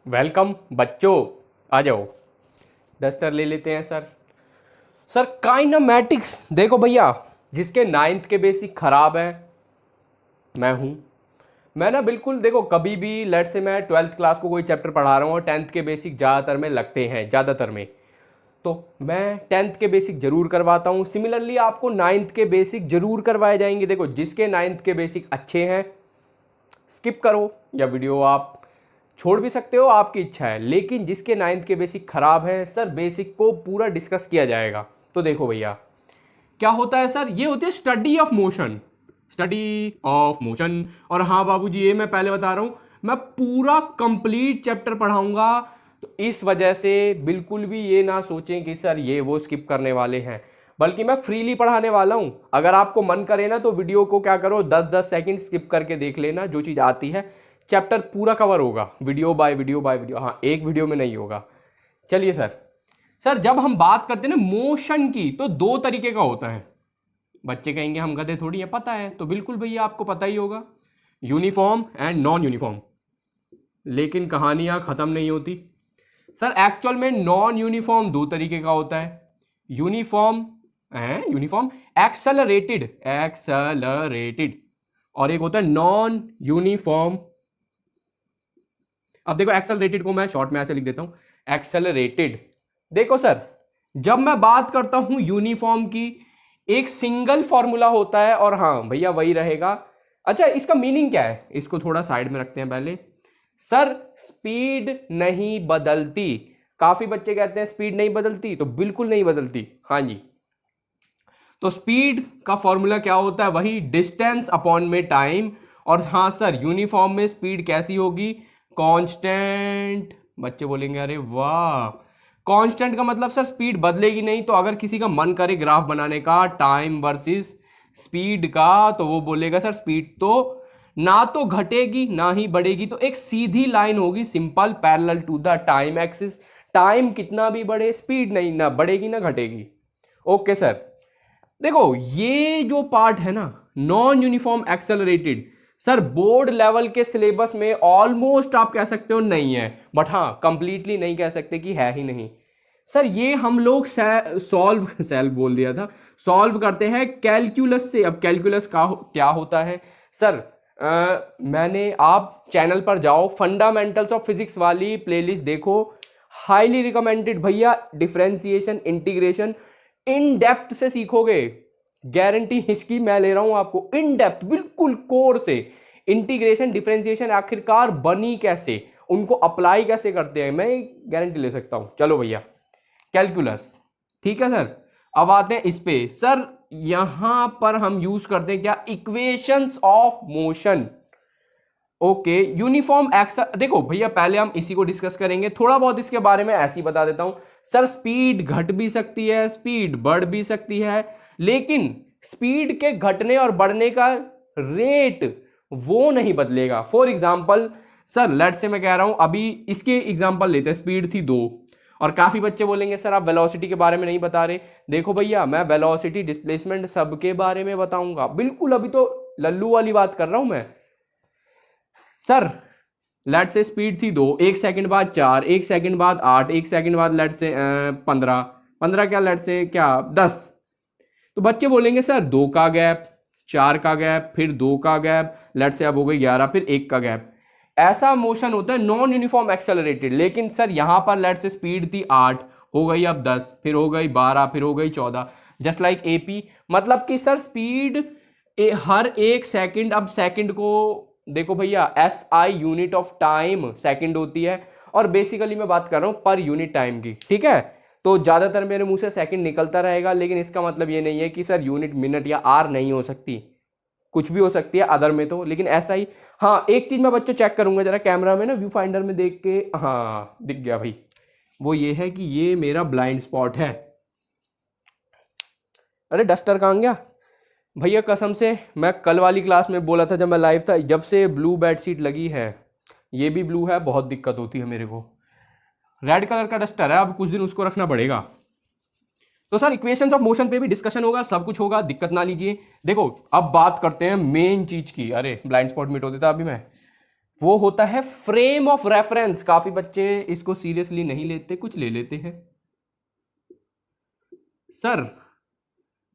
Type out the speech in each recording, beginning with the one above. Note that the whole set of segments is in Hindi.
वेलकम बच्चों, आ जाओ। डस्टर ले लेते हैं सर। सर काइनेमैटिक्स देखो भैया, जिसके नाइन्थ के बेसिक खराब है मैं हूं। मैं ना बिल्कुल देखो, कभी भी लेट से मैं ट्वेल्थ क्लास को कोई चैप्टर पढ़ा रहा हूँ और टेंथ के बेसिक ज़्यादातर में लगते हैं, ज़्यादातर में तो मैं टेंथ के बेसिक जरूर करवाता हूँ। सिमिलरली आपको नाइन्थ के बेसिक जरूर करवाए जाएंगे। देखो, जिसके नाइन्थ के बेसिक अच्छे हैं स्किप करो या वीडियो आप छोड़ भी सकते हो, आपकी इच्छा है। लेकिन जिसके नाइन्थ के बेसिक खराब हैं सर, बेसिक को पूरा डिस्कस किया जाएगा। तो देखो भैया, क्या होता है सर, ये होती है study of motion, study of motion. और हाँ बाबूजी, ये मैं पहले बता रहा हूं, मैं पूरा कंप्लीट चैप्टर पढ़ाऊंगा। तो इस वजह से बिल्कुल भी ये ना सोचें कि सर ये वो स्किप करने वाले हैं, बल्कि मैं फ्रीली पढ़ाने वाला हूं। अगर आपको मन करे ना तो वीडियो को क्या करो, 10-10 सेकंड स्किप करके देख लेना, जो चीज़ आती है। चैप्टर पूरा कवर होगा, video by video by video. हाँ, एक वीडियो में नहीं होगा। चलिए सर, सर जब हम बात करते हैं ना मोशन की, तो दो तरीके का होता है। बच्चे कहेंगे हम गधे थोड़ी है, पता है। तो बिल्कुल भैया आपको पता ही होगा, यूनिफॉर्म एंड नॉन यूनिफॉर्म। लेकिन कहानियां खत्म नहीं होती सर। एक्चुअल में नॉन यूनिफॉर्म दो तरीके का होता है, यूनिफॉर्म यूनिफॉर्म एक्सेलरेटेड, एक्सेलरेटेड, और एक होता है नॉन यूनिफॉर्म। अब देखो, एक्सेलरेटेड को मैं शॉर्ट में ऐसे लिख देता हूं, एक्सेलरेटेड। देखो सर, जब मैं बात करता हूं यूनिफॉर्म की, एक सिंगल फॉर्मूला होता है और हाँ भैया वही रहेगा। अच्छा, इसका मीनिंग क्या है, इसको थोड़ा साइड में रखते हैं पहले। सर स्पीड नहीं बदलती। काफी बच्चे कहते हैं स्पीड नहीं बदलती, तो बिल्कुल नहीं बदलती। हाँ जी, तो स्पीड का फॉर्मूला क्या होता है, वही डिस्टेंस अपॉन में टाइम। और हाँ सर, यूनिफॉर्म में स्पीड कैसी होगी, कांस्टेंट। बच्चे बोलेंगे अरे वाह, कांस्टेंट का मतलब सर स्पीड बदलेगी नहीं। तो अगर किसी का मन करे ग्राफ बनाने का टाइम वर्सेस स्पीड का, तो वो बोलेगा सर स्पीड तो ना तो घटेगी ना ही बढ़ेगी, तो एक सीधी लाइन होगी, simple, parallel to the time axis. Time कितना भी बढ़े, स्पीड नहीं, ना बढ़ेगी ना घटेगी। ओके सर, देखो ये जो पार्ट है ना, non uniform accelerated, sir board level के सिलेबस में ऑलमोस्ट आप कह सकते हो नहीं है, बट हाँ कंप्लीटली नहीं कह सकते कि है ही नहीं। सर ये हम लोग सॉल्व सेल्फ बोल दिया था, सॉल्व करते हैं कैलकुलस से। अब कैलकुलस का क्या होता है सर, मैंने, आप चैनल पर जाओ, फंडामेंटल्स ऑफ फिजिक्स वाली प्लेलिस्ट देखो, हाईली रिकमेंडेड भैया। डिफरेंशिएशन, इंटीग्रेशन इन डेप्थ से सीखोगे, गारंटी इसकी मैं ले रहा हूं आपको। इन डेप्थ, बिल्कुल कोर से। इंटीग्रेशन, डिफरेंशिएशन आखिरकार बनी कैसे, उनको अप्लाई कैसे करते हैं, मैं गारंटी ले सकता हूं। चलो भैया, कैलकुलस, ठीक है सर। अब आते हैं इस पे सर, यहां पर हम यूज करते हैं क्या, equations of motion. Okay, uniform accel, देखो भैया पहले हम इसी को डिस्कस करेंगे, थोड़ा बहुत इसके बारे में ऐसे ही बता देता हूं। सर स्पीड घट भी सकती है, स्पीड बढ़ भी सकती है, लेकिन स्पीड के घटने और बढ़ने का रेट वो नहीं बदलेगा। फॉर एग्जाम्पल सर, लेट से मैं कह रहा हूं, अभी इसके एग्जाम्पल लेते हैं, स्पीड थी 2, और काफी बच्चे बोलेंगे सर आप वेलोसिटी के बारे में नहीं बता रहे। देखो भैया, मैं वेलोसिटी, डिस्प्लेसमेंट सबके बारे में बताऊंगा, बिल्कुल। अभी तो लल्लू वाली बात कर रहा हूं मैं। सर लेट से स्पीड थी 2, 1 सेकंड बाद 4, 1 सेकंड बाद 8, 1 सेकंड बाद लेट से 15, 15 क्या, लेट से क्या 10। तो बच्चे बोलेंगे सर 2 का गैप, 4 का गैप, फिर 2 का गैप, लेट से अब हो गई 11, फिर 1 का गैप। ऐसा मोशन होता है नॉन यूनिफॉर्म एक्सेलरेटेड। लेकिन सर यहां पर लेट से स्पीड थी 8, हो गई अब 10, फिर हो गई 12, फिर हो गई 14, जस्ट लाइक एपी। मतलब कि सर स्पीड हर 1 सेकंड, अब सेकंड को देखो भैया, S I unit of time second होती है, और बेसिकली मैं बात कर रहा हूं पर यूनिट टाइम की, ठीक है। तो ज्यादातर मेरे मुंह से सेकंड निकलता रहेगा, लेकिन इसका मतलब ये नहीं है कि सर यूनिट मिनट या आर नहीं हो सकती, कुछ भी हो सकती है अदर में तो, लेकिन ऐसा ही। हाँ, एक चीज मैं बच्चों चेक करूंगा जरा कैमरा में ना, व्यू फाइंडर में देख के, हाँ दिख गया भाई, वो ये है कि ये मेरा ब्लाइंड स्पॉट है। अरे डस्टर कहाँ गया भैया, कसम से मैं कल वाली क्लास में बोला था जब मैं लाइव था, जब से ब्लू बेडशीट लगी है, ये भी ब्लू है, बहुत दिक्कत होती है मेरे को। रेड कलर का डस्टर है, अब कुछ दिन उसको रखना पड़ेगा। तो सर इक्वेशंस ऑफ मोशन पे भी डिस्कशन होगा, सब कुछ होगा, दिक्कत ना लीजिए। देखो अब बात करते हैं मेन चीज की। अरे ब्लाइंड स्पॉट मिट होता था अभी मैं। वो होता है फ्रेम ऑफ रेफरेंस। काफी बच्चे इसको सीरियसली नहीं लेते, कुछ ले लेते हैं। सर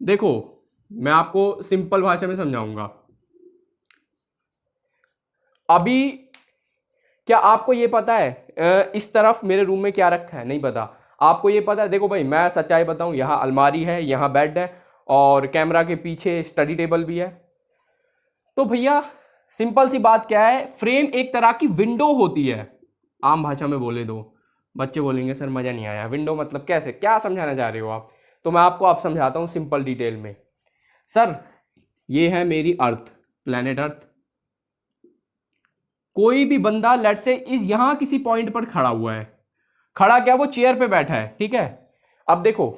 देखो, मैं आपको सिंपल भाषा में समझाऊंगा। अभी क्या आपको ये पता है इस तरफ मेरे रूम में क्या रखा है? नहीं पता। आपको ये पता है? देखो भाई, मैं सच्चाई बताऊं, यहां अलमारी है, यहां बेड है, और कैमरा के पीछे स्टडी टेबल भी है। तो भैया सिंपल सी बात क्या है, फ्रेम एक तरह की विंडो होती है। आम भाषा में बोले तो बच्चे बोलेंगे सर मजा नहीं आया, विंडो मतलब कैसे, क्या समझाना चाह रहे हो आप? तो मैं आपको आप समझाता हूं सिंपल डिटेल में। सर ये है मेरी अर्थ, प्लेनेट अर्थ। कोई भी बंदा लेट से इस यहां किसी पॉइंट पर खड़ा हुआ है, खड़ा क्या, वो चेयर पे बैठा है, ठीक है। अब देखो,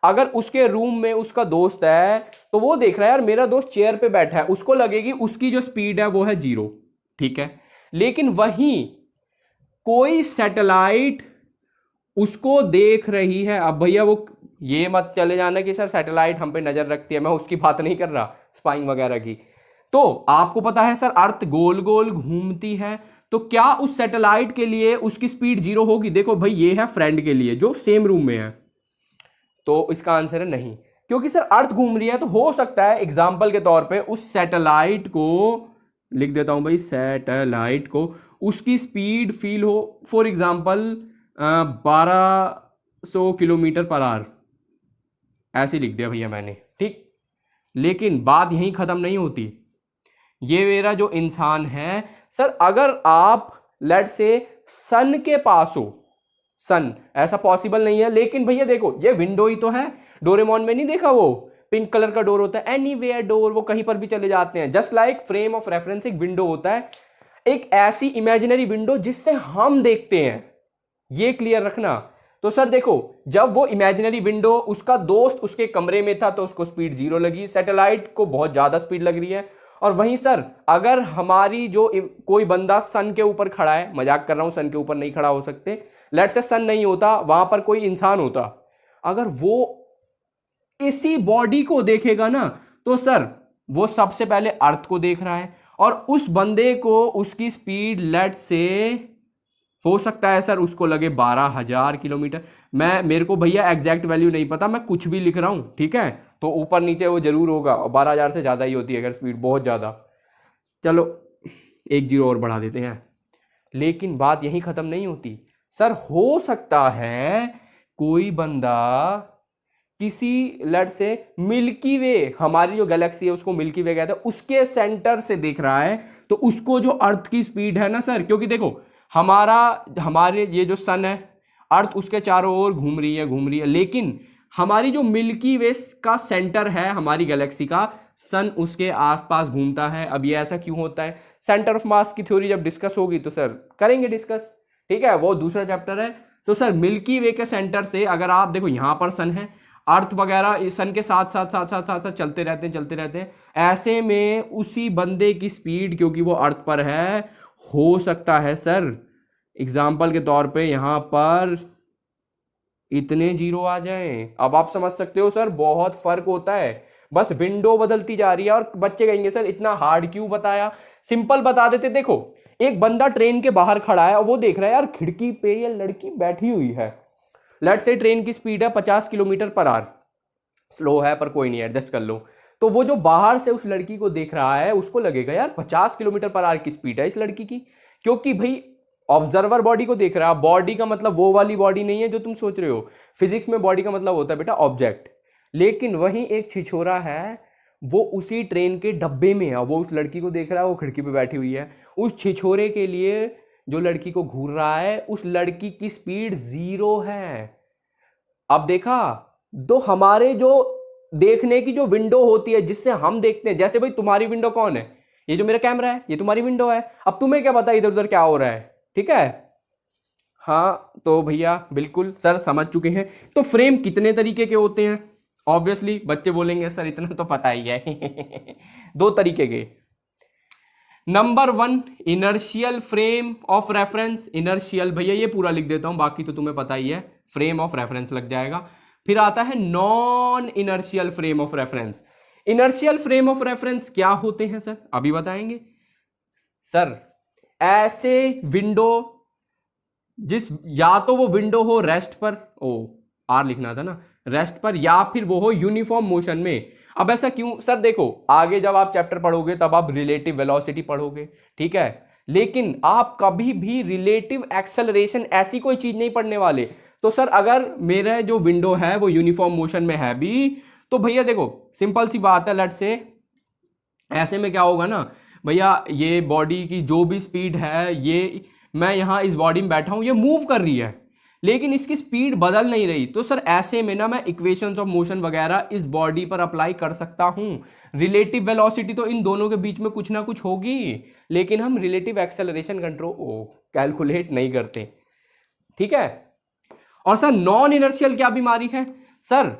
अगर उसके रूम में उसका दोस्त है तो वो देख रहा है यार मेरा दोस्त चेयर पे बैठा है, उसको लगेगी उसकी जो स्पीड है वो है 0, ठीक है। लेकिन वहीं कोई सैटेलाइट उसको देख रही है। अब भैया वो ये मत चले जाना कि सर सैटेलाइट हम पे नजर रखती है, मैं उसकी बात नहीं कर रहा, स्पाइंग वगैरह की। तो आपको पता है सर अर्थ गोल गोल घूमती है, तो क्या उस सैटेलाइट के लिए उसकी स्पीड 0 होगी? देखो भाई, ये है फ्रेंड के लिए जो सेम रूम में है, तो इसका आंसर है नहीं। क्योंकि सर अर्थ घूम रही है, तो हो सकता है एग्जाम्पल के तौर पे उस सैटेलाइट को लिख देता हूं भाई, सैटेलाइट को उसकी स्पीड फील हो, for example 1200 kilometre per hour, ऐसे लिख दिया भैया मैंने, ठीक। लेकिन बात यहीं खत्म नहीं होती। ये मेरा जो इंसान है सर, अगर आप लेट से सन के पास हो, सन ऐसा पॉसिबल नहीं है, लेकिन भैया देखो ये विंडो ही तो है। डोरेमोन में नहीं देखा, वो पिंक कलर का डोर होता है, एनीवेयर डोर, वो कहीं पर भी चले जाते हैं। Just like frame of reference एक विंडो होता है, एक ऐसी इमेजिनरी विंडो जिससे हम देखते हैं, ये क्लियर रखना। तो सर देखो, जब वो इमेजिनरी विंडो, उसका दोस्त उसके कमरे में था तो उसको स्पीड 0 लगी, सैटेलाइट को बहुत ज्यादा स्पीड लग रही है। और वहीं सर अगर हमारी जो कोई बंदा सन के ऊपर खड़ा है, मजाक कर रहा हूं, सन के ऊपर नहीं खड़ा हो सकते, लेट से सन नहीं होता, वहां पर कोई इंसान होता, अगर वो इसी बॉडी को देखेगा ना, तो सर वो सबसे पहले अर्थ को देख रहा है, और उस बंदे को उसकी स्पीड लेट से हो सकता है सर उसको लगे 12,000 किलोमीटर। मेरे को भैया एग्जैक्ट वैल्यू नहीं पता, मैं कुछ भी लिख रहा हूं, ठीक है, तो ऊपर नीचे वो जरूर होगा, और 12,000 से ज्यादा ही होती है अगर स्पीड बहुत ज्यादा। चलो एक 0 और बढ़ा देते हैं। लेकिन बात यहीं खत्म नहीं होती सर, हो सकता है कोई बंदा किसी लेट से मिल्की वे, हमारी जो गैलेक्सी है उसको मिल्की वे कहते हैं, उसके सेंटर से देख रहा है, तो उसको जो अर्थ की स्पीड है ना सर, क्योंकि देखो हमारे ये जो सन है, अर्थ उसके चारों ओर घूम रही है, लेकिन हमारी जो मिल्की वे का सेंटर है हमारी गैलेक्सी का, सन उसके आसपास घूमता है। अब ये ऐसा क्यों होता है, सेंटर ऑफ मास की थ्योरी जब डिस्कस होगी तो सर करेंगे डिस्कस, ठीक है, वो दूसरा चैप्टर है। तो सर मिल्की वे के सेंटर से अगर आप देखो, यहां पर सन है, अर्थ वगैरह सन के साथ साथ साथ साथ साथ साथ चलते रहते हैं। ऐसे में उसी बंदे की स्पीड, क्योंकि वो अर्थ पर है, हो सकता है सर एग्जाम्पल के तौर पे यहां पर इतने 0 आ जाएं। अब आप समझ सकते हो सर, बहुत फर्क होता है, बस विंडो बदलती जा रही है। और बच्चे कहेंगे सर इतना हार्ड क्यों बताया, सिंपल बता देते। देखो एक बंदा ट्रेन के बाहर खड़ा है और वो देख रहा है यार खिड़की पे ये लड़की बैठी हुई है, लेट से ट्रेन की स्पीड है 50 किलोमीटर पर आवर, स्लो है पर कोई नहीं, एडजस्ट कर लो। तो वो जो बाहर से उस लड़की को देख रहा है उसको लगेगा यार 50 किलोमीटर पर आवर की स्पीड है इस लड़की की, क्योंकि भाई ऑब्जर्वर बॉडी को देख रहा है। बॉडी का मतलब वो वाली बॉडी नहीं है जो तुम सोच रहे हो, फिजिक्स में बॉडी का मतलब होता है बेटा ऑब्जेक्ट। लेकिन वहीं एक छिछोरा है, वो उसी ट्रेन के डब्बे में है, वो उस लड़की को देख रहा है, वो खिड़की पे बैठी हुई है। उस छिछोरे के लिए जो लड़की को घूर रहा है, उस लड़की की स्पीड 0 है। अब देखा, तो हमारे जो देखने की जो विंडो होती है जिससे हम देखते हैं, जैसे भाई तुम्हारी विंडो कौन है, ये जो मेरा कैमरा है ये तुम्हारी विंडो है। अब तुम्हें क्या पता इधर उधर क्या हो रहा है, ठीक है। हाँ तो भैया बिल्कुल सर समझ चुके हैं। तो फ्रेम कितने तरीके के होते हैं? ऑब्वियसली बच्चे बोलेंगे सर इतना तो पता ही है। 2 तरीके के। Number 1 inertial frame of reference. Inertial भैया ये पूरा लिख देता हूं, बाकी तो तुम्हें पता ही है, फ्रेम ऑफ रेफरेंस लग जाएगा। फिर आता है non inertial frame of reference. Inertial frame of reference क्या होते हैं सर, अभी बताएंगे। सर ऐसे विंडो जिस या तो वो विंडो हो रेस्ट पर, ओ आर लिखना था ना, रेस्ट पर, या फिर वो हो यूनिफॉर्म मोशन में। अब ऐसा क्यों सर? देखो आगे जब आप चैप्टर पढ़ोगे तब आप रिलेटिव वेलोसिटी पढ़ोगे, ठीक है, लेकिन आप कभी भी रिलेटिव एक्सेलरेशन ऐसी कोई चीज नहीं पढ़ने वाले। तो सर अगर मेरा जो विंडो है वो यूनिफॉर्म मोशन में है भी, तो भैया देखो सिंपल सी बात है, लेट से ऐसे में क्या होगा ना भैया, ये बॉडी की जो भी स्पीड है, ये मैं यहां इस बॉडी में बैठा हूं, ये मूव कर रही है लेकिन इसकी स्पीड बदल नहीं रही। तो सर ऐसे में ना मैं इक्वेशंस ऑफ मोशन वगैरह इस बॉडी पर अप्लाई कर सकता हूं। रिलेटिव वेलोसिटी तो इन दोनों के बीच में कुछ ना कुछ होगी, लेकिन हम रिलेटिव एक्सेलरेशन कंट्रोल कैलकुलेट नहीं करते, ठीक है। और सर नॉन इनर्शियल क्या बीमारी है सर?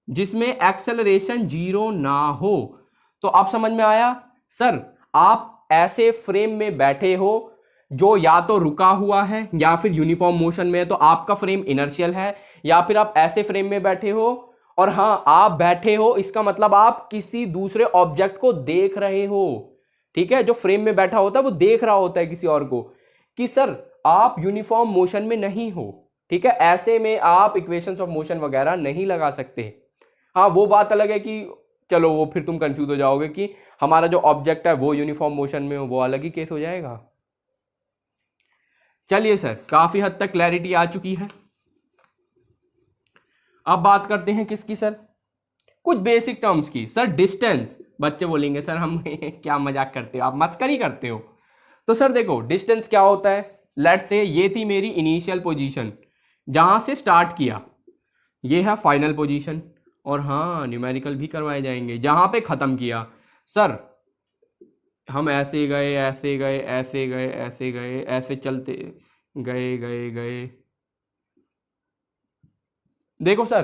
जिसमें एक्सेलरेशन जीरो ना हो। तो आप समझ में आया सर? आप ऐसे फ्रेम में बैठे हो जो या तो रुका हुआ है या फिर यूनिफॉर्म मोशन में है, तो आपका फ्रेम इनर्शियल है, या फिर आप ऐसे फ्रेम में बैठे हो और हां आप बैठे हो, इसका मतलब आप किसी दूसरे ऑब्जेक्ट को देख रहे हो, ठीक है। जो फ्रेम में बैठा होता है वो देख रहा होता है किसी और को, कि सर आप यूनिफॉर्म मोशन में नहीं हो, ठीक है। ऐसे में आप इक्वेशंस ऑफ मोशन वगैरह नहीं लगा सकते। हाँ वो बात अलग है कि चलो वो फिर तुम कंफ्यूज हो जाओगे कि हमारा जो ऑब्जेक्ट है वो यूनिफॉर्म मोशन में हो, वो अलग ही केस हो जाएगा। चलिए सर काफी हद तक क्लैरिटी आ चुकी है। अब बात करते हैं किसकी सर? कुछ बेसिक टर्म्स की। सर डिस्टेंस, बच्चे बोलेंगे सर हम क्या मजाक करते हो, आप मस्करी करते हो। तो सर देखो डिस्टेंस क्या होता है, लेट से ये थी मेरी इनिशियल पोजीशन जहां से स्टार्ट किया, ये है फाइनल पोजीशन, और हाँ न्यूमेरिकल भी करवाए जाएंगे जहां पे खत्म किया। सर हम ऐसे गए ऐसे गए ऐसे गए ऐसे गए ऐसे चलते गए गए गए। देखो सर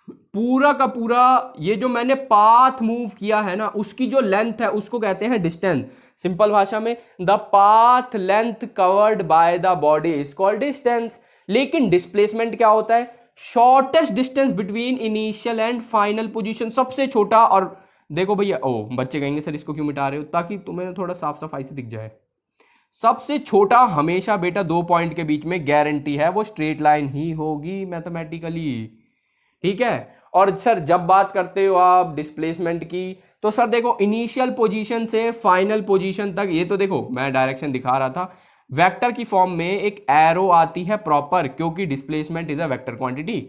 पूरा का पूरा ये जो मैंने पाथ मूव किया है ना, उसकी जो लेंथ है उसको कहते हैं डिस्टेंस। सिंपल भाषा में the path length covered by the body is called distance. लेकिन डिस्प्लेसमेंट क्या होता है? Shortest distance between initial and final position, सबसे छोटा। और देखो भैया, ओ बच्चे कहेंगे सर इसको क्यों मिटा रहे हो, ताकि तुम्हें थोड़ा साफ सफाई से दिख जाए। सबसे छोटा हमेशा बेटा 2 पॉइंट के बीच में गारंटी है, वो स्ट्रेट लाइन ही होगी मैथमेटिकली, ठीक है। और सर जब बात करते हो आप डिस्प्लेसमेंट की, तो सर देखो इनिशियल पोजीशन से फाइनल पोजीशन तक, ये तो देखो मैं डायरेक्शन दिखा रहा था, वेक्टर की फॉर्म में एक एरो आती है प्रॉपर, क्योंकि displacement is a vector quantity,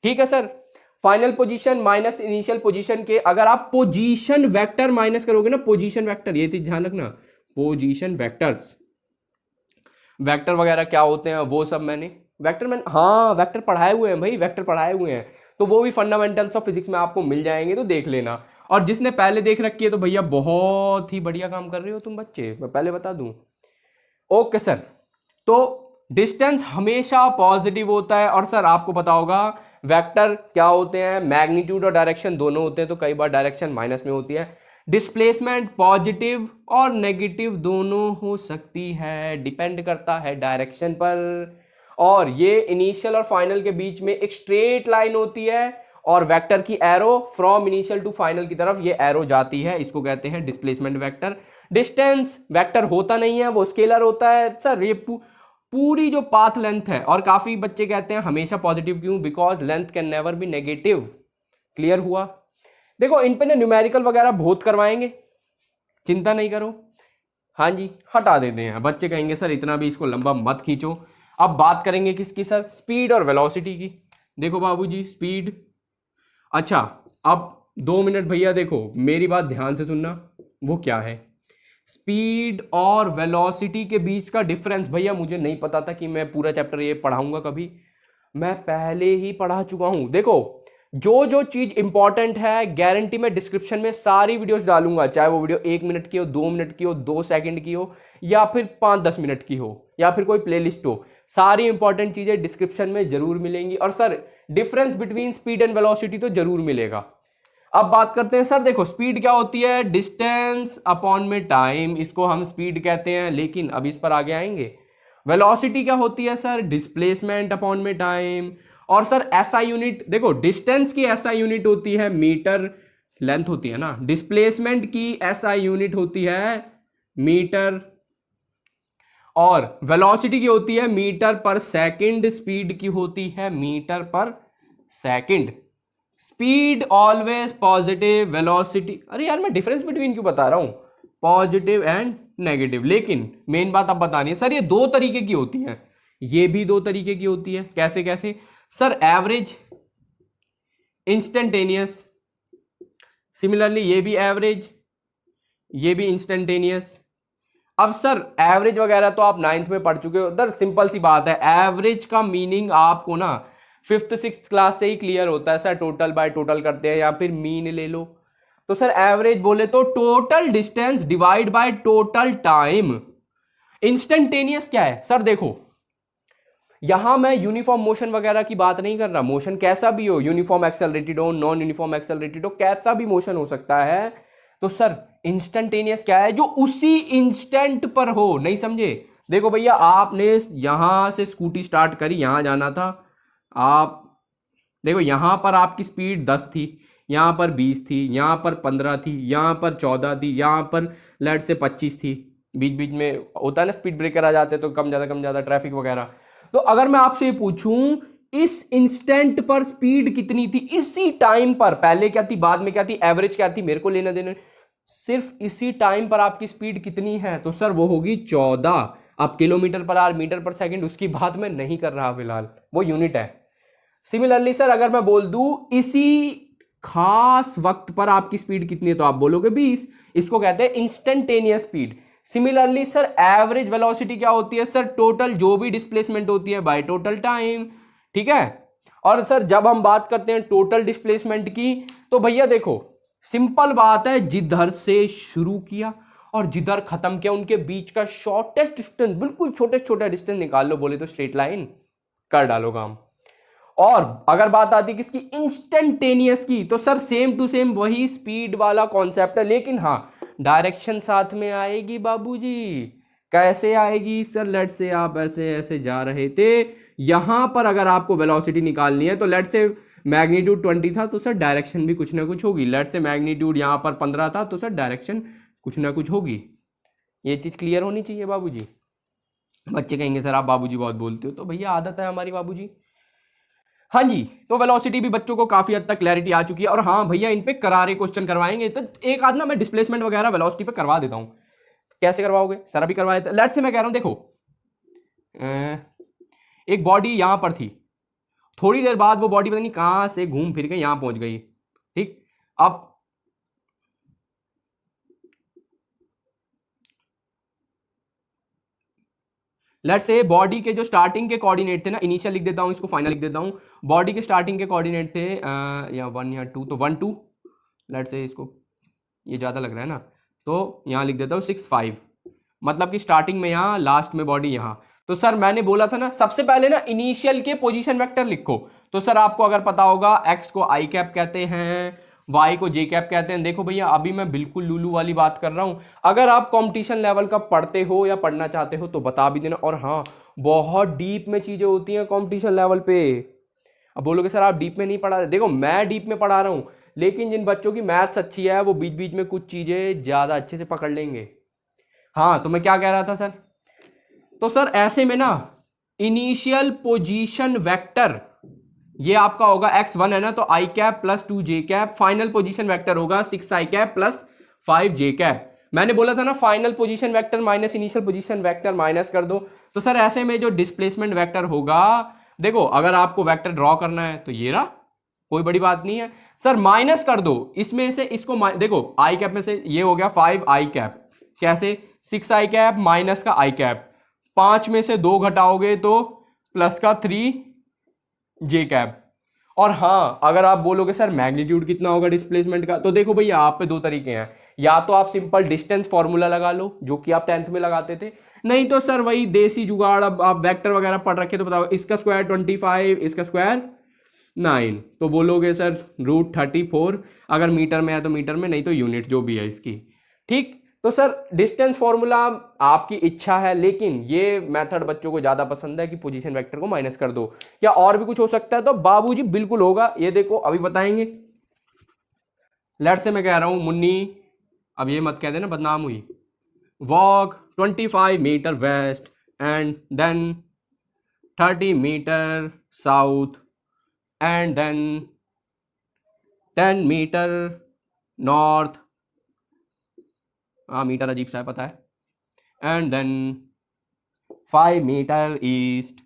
ठीक है sir. Final position minus initial position के, अगर आप पोजीशन वेक्टर माइनस करोगे ना, पोजीशन वेक्टर, ये चीज ध्यान रखना, पोजीशन वेक्टर्स, वेक्टर वगैरह क्या होते हैं वो सब मैंने हाँ वेक्टर पढ़ाए हुए हैं भाई, वेक्टर पढ़ाए हुए हैं, तो वो भी फंडामेंटल्स ऑफ फिजिक्स में आपको मिल जाएंगे, तो देख लेना। और जिसने पहले देख रखी है तो भैया बहुत ही बढ़िया काम कर रहे हो तुम बच्चे, मैं पहले बता दूं। ओके सर, तो डिस्टेंस हमेशा पॉजिटिव होता है। और सर आपको पता होगा वेक्टर क्या होते हैं, मैग्नीट्यूड और डायरेक्शन दोनों होते हैं, तो कई बार डायरेक्शन माइनस में होती है। डिस्प्लेसमेंट पॉजिटिव और नेगेटिव दोनों हो सकती है, डिपेंड करता है डायरेक्शन पर। और ये इनिशियल और फाइनल के बीच में एक स्ट्रेट लाइन होती है, और वेक्टर की arrow from initial to final की तरफ ये एरो जाती है, इसको कहते हैं डिस्प्लेसमेंट वेक्टर। डिस्टेंस वेक्टर होता नहीं है, वो स्केलर होता है। सर ये पूरी जो पाथ लेंथ है, और काफी बच्चे कहते हैं हमेशा पॉजिटिव क्यों, because length can never be negative. Clear हुआ? देखो इन पे ना न्यूमेरिकल वगैरह बहुत करवाएंगे, चिंता नहीं करो। हाँ जी हटा देते हैं, बच्चे कहेंगे सर इतना भी इसको लंबा मत खींचो। अब बात करेंगे किसकी सर? स्पीड और वेलोसिटी की। देखो बाबूजी स्पीड, अच्छा अब 2 मिनट भैया देखो मेरी बात ध्यान से सुनना, वो क्या है स्पीड और वेलोसिटी के बीच का डिफरेंस। भैया मुझे नहीं पता था कि मैं पूरा चैप्टर ये पढ़ाऊंगा कभी, मैं पहले ही पढ़ा चुका हूं। देखो जो जो चीज इंपॉर्टेंट है गारंटी मैं डिस्क्रिप्शन में सारी वीडियोस डालूंगा, चाहे वो वीडियो 1 मिनट की हो, 2 मिनट की हो, 2 सेकंड की हो, या फिर 5-10 मिनट की हो, या फिर कोई प्लेलिस्ट हो, सारी इंपॉर्टेंट चीजें डिस्क्रिप्शन में जरूर मिलेंगी। और sir difference between speed and velocity तो जरूर मिलेगा। अब बात करते हैं सर, देखो स्पीड क्या होती है? डिस्टेंस अपॉन में टाइम, इसको हम स्पीड कहते हैं, लेकिन अब इस पर आगे आएंगे। वेलोसिटी क्या होती है सर? डिस्प्लेसमेंट अपॉन में टाइम। और सर एसआई यूनिट, देखो डिस्टेंस की एसआई यूनिट होती है मीटर, लेंथ होती है ना, डिस्प्लेसमेंट की एसआई यूनिट होती है मीटर, और वेलोसिटी की होती है मीटर पर सेकंड, स्पीड की होती है मीटर पर second. Speed always positive, velocity, अरे यार मैं डिफरेंस बिटवीन क्यों बता रहा हूं, पॉजिटिव एंड नेगेटिव। लेकिन मेन बात अब बतानी है सर, ये दो तरीके की होती है, ये भी दो तरीके की होती है। कैसे कैसे सर? एवरेज, इंस्टेंटेनियस, सिमिलरली ये भी एवरेज, ये भी इंस्टेंटेनियस। अब सर एवरेज वगैरह तो आप 9th में पढ़ चुके हो, उधर सिंपल सी बात है, एवरेज का मीनिंग आपको ना 5th 6th क्लास से ही क्लियर होता है सर, टोटल बाय टोटल करते हैं या फिर मीन ले लो। तो सर एवरेज बोले तो total distance divide by total time. Instantaneous क्या है सर? देखो यहां मैं यूनिफॉर्म मोशन वगैरह की बात नहीं कर रहा, मोशन कैसा भी हो, यूनिफॉर्म एक्सेलरेटेड हो, नॉन यूनिफॉर्म एक्सेलरेटेड हो, कैसा भी मोशन हो सकता है। तो सर इंस्टेंटेनियस क्या है? जो उसी इंस्टेंट पर हो। नहीं समझे? देखो भैया, आपने यहां से स्कूटी स्टार्ट करी, यहां जाना था, आप देखो यहां पर आपकी स्पीड 10 थी, यहां पर 20 थी, यहां पर 15 थी, यहां पर 14 थी, यहां पर लेट से 25 थी। बीच बीच में होता है ना, स्पीड ब्रेकर आ जाते तो कम ज्यादा ट्रैफिक वगैरह। तो अगर मैं आपसे ये पूछूं इस इंस्टेंट पर स्पीड कितनी थी, इसी टाइम पर, पहले क्या थी बाद में क्या थी, एवरेज क्या थी, मेरे को लेना देना, सिर्फ इसी टाइम पर आपकी स्पीड कितनी है, तो सर वो होगी 14। अब किलोमीटर पर आवर, मीटर पर सेकंड, उसकी बात मैं नहीं कर रहा फिलहाल, वो यूनिट है। सिमिलरली सर अगर मैं बोल दूं इसी खास वक्त पर आपकी स्पीड कितनी है, तो आप बोलोगे 20। इसको कहते हैं instantaneous speed. Similarly sir average velocity क्या होती है सर? टोटल जो भी डिस्प्लेसमेंट होती है बाय टोटल टाइम। ठीक है। और सर जब हम बात करते हैं टोटल डिस्प्लेसमेंट की, तो भैया देखो सिंपल बात है, जिधर से शुरू किया और जिधर खत्म किया उनके बीच का शॉर्टेस्ट डिस्टेंस, बिल्कुल छोटे छोटा डिस्टेंस निकाल लो, बोले तो स्ट्रेट लाइन कर डालो काम। और अगर बात आती है किसकी? इंस्टेंटेनियस की, तो सर सेम टू सेम वही स्पीड वाला कॉन्सेप्ट है, लेकिन हाँ डायरेक्शन साथ में आएगी बाबूजी। कैसे आएगी सर? लेट से आप ऐसे ऐसे जा रहे थे, यहां पर अगर आपको वेलोसिटी निकालनी है तो लेट से मैग्नीट्यूड 20 था, तो सर डायरेक्शन भी कुछ ना कुछ होगी। लेट से मैग्नीट्यूड यहां पर 15 था, तो सर डायरेक्शन कुछ ना कुछ होगी। ये चीज क्लियर होनी चाहिए बाबूजी। बच्चे कहेंगे सर आप बाबूजी बहुत बोलते हो, तो भैया आदत है हमारी बाबूजी। हाँ जी, तो वेलोसिटी भी बच्चों को काफी हद तक क्लैरिटी आ चुकी है। और हाँ भैया इन पे करारे क्वेश्चन करवाएंगे, तो एक आध ना मैं डिस्प्लेसमेंट वगैरह वेलोसिटी पे करवा देता हूं। कैसे करवाओगे सर? अभी करवा देते। लेट्स से मैं कह रहा हूं देखो, एक बॉडी यहां पर थी, थोड़ी देर बाद वो बॉडी पता नहीं कहां से घूम फिर के यहां पहुंच गई। ठीक, अब लेट्स से बॉडी के जो स्टार्टिंग के कोऑर्डिनेट थे ना, इनिशियल लिख देता हूं, इसको फाइनल लिख देता हूं। बॉडी के स्टार्टिंग के कोऑर्डिनेट थे या 1 या 2, तो 1 2, लेट्स से इसको, ये ज़्यादा लग रहा है ना, तो यहाँ लिख देता हूँ 6 5, मतलब कि स्टार्टिंग में यहाँ, लास्ट में बॉडी यहाँ। तो सर मैंने बोला था ना सबसे पहले ना इनिशियल के पोजीशन वेक्टर लिखो। तो सर आपको अगर पता होगा एक्स को आई कैप कहते हैं, वाई को जे कैप कहते हैं। देखो भैया अभी मैं बिल्कुल लूलू वाली बात कर रहा हूं, अगर आप कंपटीशन लेवल का पढ़ते हो या पढ़ना चाहते हो तो बता भी देना। और हाँ बहुत डीप में चीजें होती हैं कंपटीशन लेवल पे। अब बोलोगे सर आप डीप में नहीं पढ़ा रहे, देखो मैं डीप में पढ़ा रहा हूं, लेकिन जिन बच्चों की मैथ्स अच्छी है वो बीच बीच में कुछ चीजें ज्यादा अच्छे से पकड़ लेंगे। हाँ तो मैं क्या कह रहा था सर? तो सर ऐसे में ना इनिशियल पोजीशन वेक्टर ये आपका होगा x1 है ना, तो आई कैप प्लस 2 जे कैप, फाइनल पोजीशन वेक्टर होगा 6 आई कैप प्लस 5 जे कैप। मैंने बोला था ना final position vector minus initial position vector minus कर दो। तो सर ऐसे में जो डिस्प्लेसमेंट वेक्टर होगा, देखो अगर आपको वेक्टर ड्रॉ करना है तो ये रहा, कोई बड़ी बात नहीं है। सर माइनस कर दो इसमें से इसको, देखो आई कैप में से ये हो गया 5 आई कैप, कैसे 6 आई कैप माइनस का आई कैप, 5 में से 2 घटाओगे तो प्लस का 3 जे कैप। और हाँ अगर आप बोलोगे सर मैग्नीट्यूड कितना होगा डिस्प्लेसमेंट का, तो देखो भैया आप पे दो तरीके हैं, या तो आप सिंपल डिस्टेंस फॉर्मूला लगा लो जो कि आप 10th में लगाते थे, नहीं तो सर वही देसी जुगाड़, अब आप वेक्टर वगैरह पढ़ रखे तो बताओ इसका स्क्वायर 25, इसका स्क्वायर 9, तो बोलोगे सर √34, अगर मीटर में है तो मीटर में, नहीं तो यूनिट जो भी है इसकी। ठीक, तो सर डिस्टेंस फॉर्मूला आपकी इच्छा है, लेकिन ये मेथड बच्चों को ज्यादा पसंद है कि पोजीशन वेक्टर को माइनस कर दो। क्या और भी कुछ हो सकता है? तो बाबूजी बिल्कुल होगा, ये देखो अभी बताएंगे। लेट से मैं कह रहा हूं मुन्नी, अब ये मत कह देना बदनाम हुई, walk 25 meter west and then 30 meter south and then 10 meter north, metre अजीब सा है पता है, एंड देन 5 मीटर ईस्ट।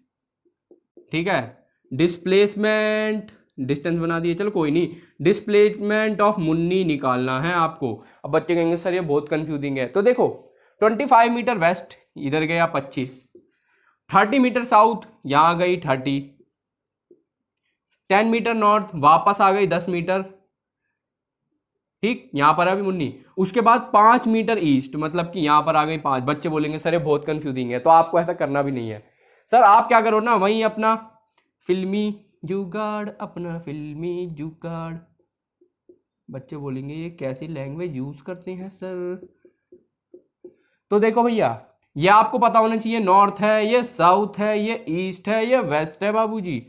ठीक है, डिस्प्लेसमेंट डिस्टेंस बना दिए, चलो कोई नहीं, डिस्प्लेसमेंट ऑफ मुन्नी निकालना है आपको। अब बच्चे कहेंगे सर ये बहुत कंफ्यूजिंग है, तो देखो 25 मीटर वेस्ट इधर गया 25, 30 मीटर साउथ यहाँ गई 30, 10 मीटर नॉर्थ वापस आ गई 10 मीटर, ठीक, यहां पर अभी मुन्नी, उसके बाद 5 मीटर ईस्ट, मतलब कि यहां पर आ गई 5। बच्चे बोलेंगे सर ये बहुत कंफ्यूजिंग है, तो आपको ऐसा करना भी नहीं है सर। आप क्या करो ना, वहीं अपना फिल्मी जुगाड़, अपना फिल्मी जुगाड़। बच्चे बोलेंगे ये कैसी लैंग्वेज यूज करते हैं सर। तो देखो भैया, ये आपको पता होना चाहिए, नॉर्थ है, ये साउथ है, ये ईस्ट है, ये वेस्ट है बाबूजी।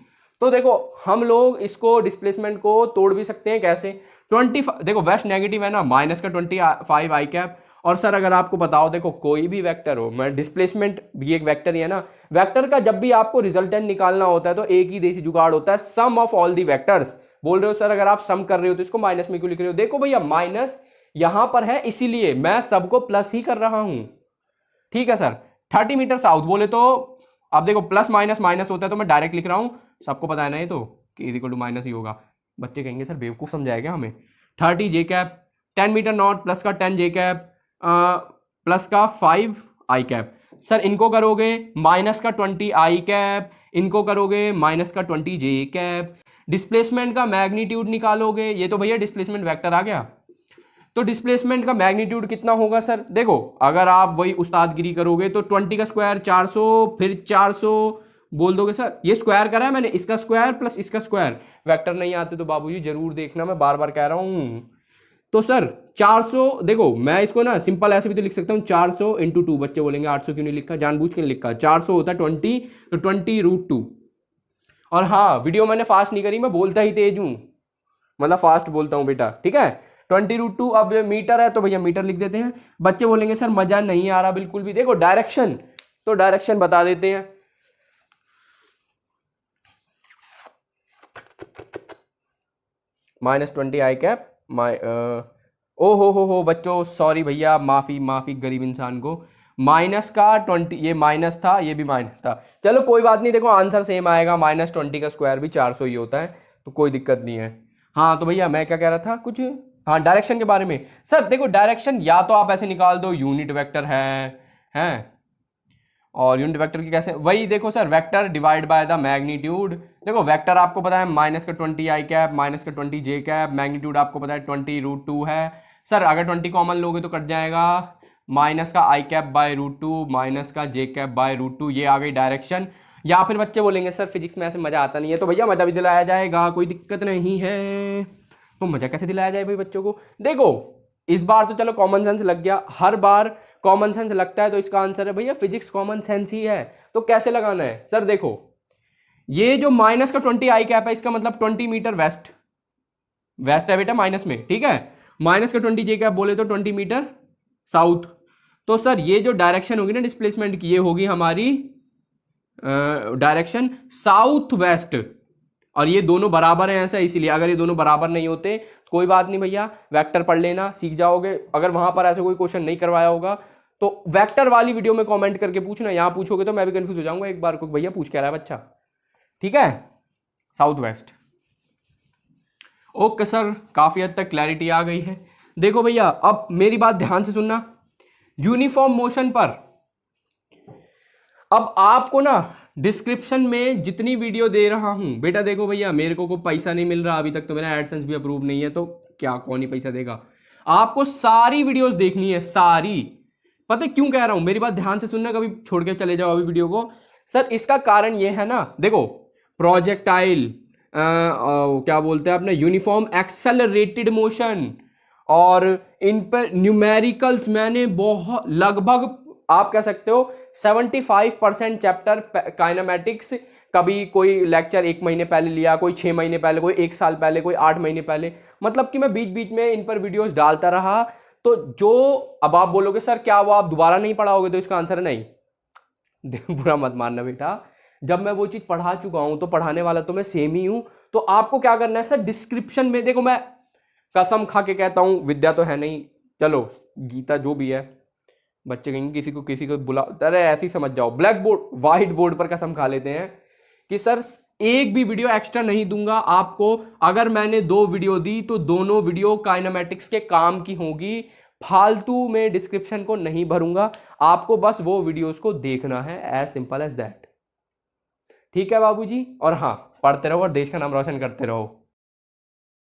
तो देखो हम लोग इसको डिस्प्लेसमेंट को तोड़ भी सकते हैं, कैसे? 25, देखो वेस्ट नेगेटिव है ना, माइनस का 25 आई कैप। और सर अगर आपको बताओ, देखो कोई भी वेक्टर हो, मैं डिस्प्लेसमेंट भी एक वेक्टर ही है ना, वेक्टर का जब भी आपको रिजल्टेंट निकालना होता है तो एक ही देसी जुगाड़ होता है, सम ऑफ ऑल दी वेक्टर्स। बोल रहे हो सर अगर आप सम कर रहे हो तो इसको माइनस में क्यों लिख रहे हो? देखो भैया माइनस यहां पर है इसीलिए मैं सबको प्लस ही कर रहा हूं। ठीक है सर, 30 मीटर साउथ बोले तो अब देखो प्लस माइनस माइनस होता है तो मैं डायरेक्ट लिख रहा हूं, सबको पता है ना ये तो कि इज इक्वल टू माइनस ही होगा। बच्चे कहेंगे सर बेवकूफ समझाएगा हमें। 30 जे कैप, 10 मीटर नॉर्थ प्लस का 10 जे कैप प्लस का 5 आई कैप। सर इनको करोगे माइनस का 20 आई कैप, इनको करोगे माइनस का 20 जे कैप। डिस्प्लेसमेंट का मैग्नीट्यूड निकालोगे, ये तो भैया डिस्प्लेसमेंट वेक्टर आ गया, तो डिस्प्लेसमेंट का मैग्नीट्यूड कितना होगा सर? देखो अगर आप वही उस्तादगिरी करोगे तो 20 का स्क्वायर 400, फिर 400 बोल दोगे सर, ये स्क्वायर करा है मैंने, इसका स्क्वायर प्लस इसका स्क्वायर। वेक्टर नहीं आते तो बाबूजी जरूर देखना, मैं बार बार कह रहा हूं। तो सर 400, देखो मैं इसको ना सिंपल ऐसे भी तो लिख सकता हूं, 400 इंटू 2। बच्चे बोलेंगे 800 क्यों नहीं लिखा? जानबूझ के नहीं लिखा, 400 होता है 20, तो 20√2। और हाँ, वीडियो मैंने फास्ट नहीं करी, मैं बोलता ही तेज हूं, मतलब फास्ट बोलता हूं बेटा, ठीक है। 20√2, अब मीटर है तो भैया मीटर लिख देते हैं। बच्चे बोलेंगे सर मजा नहीं आ रहा बिल्कुल भी, देखो डायरेक्शन, तो डायरेक्शन बता देते हैं। -20 आई कैप, ओ हो बच्चों, सॉरी भैया, माफी माफी गरीब इंसान को। माइनस का 20, ये माइनस था, ये भी माइनस था, चलो कोई बात नहीं, देखो आंसर सेम आएगा, -20 का स्क्वायर भी 400 ही होता है, तो कोई दिक्कत नहीं है। हाँ तो भैया मैं क्या कह रहा था कुछ, हाँ डायरेक्शन के बारे में। सर देखो डायरेक्शन या तो आप ऐसे निकाल दो, यूनिट वेक्टर है और यूनिट वेक्टर की कैसे, वही देखो sir, vector divide by the magnitude. देखो वेक्टर आपको पता है माइनस का 20 आई कैप, माइनस का 20 जे कैप, मैग्नीट्यूड आपको पता है 20√2 है। सर अगर 20 कॉमन लोगे तो कट जाएगा, माइनस का आई कैप बाय √2 माइनस का जे कैप बाय √2, ये आ गई डायरेक्शन। या फिर बच्चे बोलेंगे सर फिजिक्स में ऐसे मजा आता नहीं है, तो भैया मजा भी दिलाया जाएगा, कोई दिक्कत नहीं है। तो मजा कैसे दिलाया जाए भाई बच्चों को? देखो इस बार तो चलो कॉमन सेंस लग गया, हर बार कॉमन सेंस लगता है, तो इसका आंसर है भैया फिजिक्स कॉमन सेंस ही है। तो कैसे लगाना है सर? देखो ये जो माइनस का 20 आई कैप है, इसका मतलब 20 मीटर वेस्ट है बेटा माइनस में, ठीक है। माइनस का 20 जे कैप बोले तो 20 मीटर साउथ। तो सर ये जो डायरेक्शन होगी ना डिस्प्लेसमेंट की, ये होगी हमारी डायरेक्शन साउथ वेस्ट, और ये दोनों बराबर हैं ऐसा, इसीलिए अगर ये दोनों बराबर नहीं होते तो कोई बात नहीं भैया, वेक्टर पढ़ लेना, सीख जाओगे। अगर वहां पर ऐसे कोई क्वेश्चन नहीं करवाया होगा तो वेक्टर वाली वीडियो में कमेंट करके पूछना, यहां पूछोगे तो मैं भी कंफ्यूज हो जाऊंगा एक बार को, भैया पूछ क्या रहा है बच्चा, ठीक है। साउथ वेस्ट, ओके सर, काफी हद तक क्लैरिटी आ गई है। देखो भैया अब मेरी बात ध्यान से सुनना, यूनिफॉर्म मोशन पर अब आपको ना डिस्क्रिप्शन में जितनी वीडियो दे रहा हूं बेटा, देखो भैया मेरे को कोई पैसा नहीं मिल रहा अभी तक, तो मेरा एडसेंस भी अप्रूव नहीं है, तो क्या कौन ही पैसा देगा? आपको सारी वीडियोस देखनी है, सारी। पता है क्यों कह रहा हूं? मेरी बात ध्यान से सुनना, कभी छोड़ के चले जाओ अभी वीडियो को। सर इसका कारण ये है ना, देखो प्रोजेक्टाइल क्या बोलते हैं अपने, यूनिफॉर्म एक्सेलरेटेड मोशन, और इन पर न्यूमेरिकल्स मैंने बहुत लगभग आप कह सकते हो 75% चैप्टर काइनेमैटिक्स, कभी कोई लेक्चर 1 महीने पहले लिया, कोई 6 महीने पहले, कोई 1 साल पहले, कोई 8 महीने पहले, मतलब कि मैं बीच बीच में इन पर वीडियोस डालता रहा। तो जो अब आप बोलोगे सर क्या वो आप दोबारा नहीं पढ़ाओगे, तो इसका आंसर है नहीं। बुरा मत मानना बेटा, जब मैं वो चीज पढ़ा चुका हूं तो पढ़ाने वाला तो मैं सेम ही हूं। तो आपको क्या करना है सर, डिस्क्रिप्शन में देखो, मैं कसम खा के कहता हूं, विद्या तो है नहीं, चलो गीता जो भी है, बच्चे कहेंगे किसी को बुला, अरे ऐसे ही समझ जाओ, ब्लैक बोर्ड व्हाइट बोर्ड पर कसम खा लेते हैं कि सर एक भी वीडियो एक्स्ट्रा नहीं दूंगा आपको। अगर मैंने 2 वीडियो दी तो दोनों वीडियो काइनेमेटिक्स के काम की होगी, फालतू में डिस्क्रिप्शन को नहीं भरूंगा, आपको बस वो वीडियोस को देखना है, एज सिंपल एज दैट। ठीक है बाबूजी, और हाँ, पढ़ते रहो और देश का नाम रोशन करते रहो।